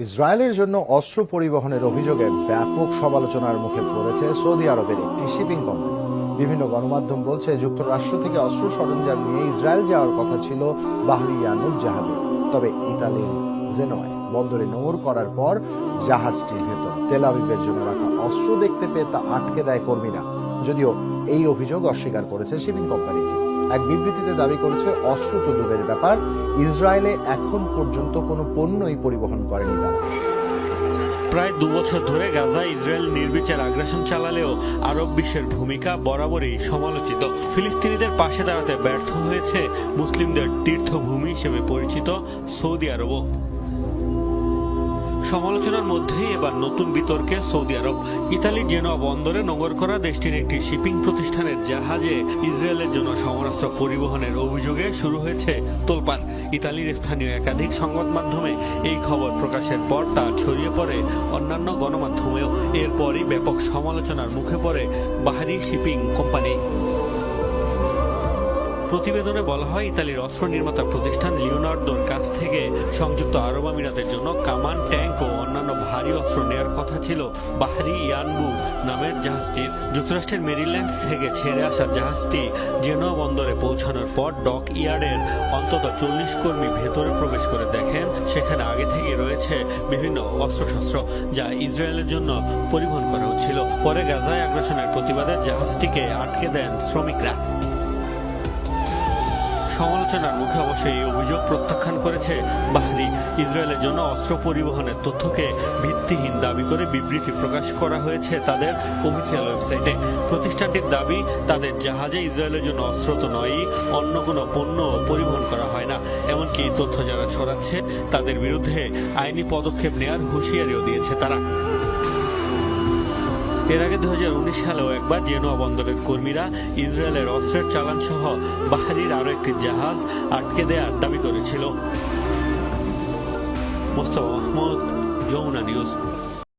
ইসরায়েলের জন্য অস্ত্র পরিবহনের অভিযোগে ব্যাপক সমালোচনার মুখে পড়েছে সৌদি আরবের একটি শিপিং কোম্পানি। বিভিন্ন গণমাধ্যম বলছে, যুক্তরাষ্ট্র থেকে অস্ত্র সরঞ্জাম নিয়ে ইসরায়েল যাওয়ার কথা ছিল বাহরিয়ানুর জাহাজে। তবে ইতালির জেনোয়ায় বন্দরে নোঙর করার পর জাহাজটির ভেতর তেল আবিবের জন্য রাখা অস্ত্র দেখতে পেয়ে তা আটকে দেয় কর্মীরা। যদিও এই অভিযোগ অস্বীকার করেছে শিপিং কোম্পানিটি। এক বিবৃতিতে দাবি করেছে, অস্ত্র তো দূরের ব্যাপার, ইসরায়েলে এখন পর্যন্ত কোনো পণ্যই পরিবহন করেনি তারা। প্রায় 2 বছর ধরে গাজায় ইসরায়েল নির্বিচার আগ্রাসন চালালেও আরব বিশ্বের ভূমিকা বরাবরই সমালোচিত। ফিলিস্তিনিদের পাশে দাঁড়াতে ব্যর্থ হয়েছে মুসলিমদের তীর্থভূমি হিসেবে পরিচিত সৌদি আরবও। সমালোচনার মধ্যেই এবার নতুন বিতর্কে সৌদি আরব। ইতালির জেনোয়া বন্দরে নোঙর করা দেশটির একটি শিপিং প্রতিষ্ঠানের জাহাজে ইসরায়েলের জন্য সমরাস্ত্র পরিবহনের অভিযোগে শুরু হয়েছে তোলপাড়। ইতালির স্থানীয় একাধিক সংবাদ মাধ্যমে এই খবর প্রকাশের পর তা ছড়িয়ে পড়ে অন্যান্য গণমাধ্যমেও। এরপরই ব্যাপক সমালোচনার মুখে পড়ে বাহরি শিপিং কোম্পানি। প্রতিবেদনে বলা হয়, ইতালির অস্ত্র নির্মাতা প্রতিষ্ঠান লিওনার্দোর কাছ থেকে সংযুক্ত আরব আমিরাতের জন্য কামান, ট্যাঙ্ক ও অন্যান্য ভারী অস্ত্র নেয়ার কথা ছিল বাহরি ইয়ানবু নামের জাহাজটির। যুক্তরাষ্ট্রের মেরিল্যান্ড থেকে ছেড়ে আসা জাহাজটি জেনোয়া বন্দরে পৌঁছানোর পর ডক ইয়ার্ডের অন্তত 40 কর্মী ভেতরে প্রবেশ করে দেখেন সেখানে আগে থেকে রয়েছে বিভিন্ন অস্ত্রশস্ত্র, যা ইসরায়েলের জন্য পরিবহন করা হচ্ছিল। পরে গাজায় আগ্রাসনের প্রতিবাদে জাহাজটিকে আটকে দেন শ্রমিকরা। সমালোচনার মুখে অবশ্যই এই অভিযোগ প্রত্যাখ্যান করেছে বাহরি। ইসরায়েলের জন্য অস্ত্র পরিবহনের তথ্যকে ভিত্তিহীন দাবি করে বিবৃতি প্রকাশ করা হয়েছে তাদের অফিসিয়াল ওয়েবসাইটে। প্রতিষ্ঠানটির দাবি, তাদের জাহাজে ইসরায়েলের জন্য অস্ত্র তো নয়ই, অন্য কোনো পণ্য পরিবহন করা হয় না। এমনকি এই তথ্য যারা ছড়াচ্ছে তাদের বিরুদ্ধে আইনি পদক্ষেপ নেওয়ার হুঁশিয়ারিও দিয়েছে তারা। এর আগে 2019 সালেও একবার জেনোয়া বন্দরের কর্মীরা ইসরায়েলের অস্ত্রের চালান সহ বাহরির আরও একটি জাহাজ আটকে দেওয়ার দাবি করেছিল। মোস্তফা মাহমুদ, যমুনা নিউজ।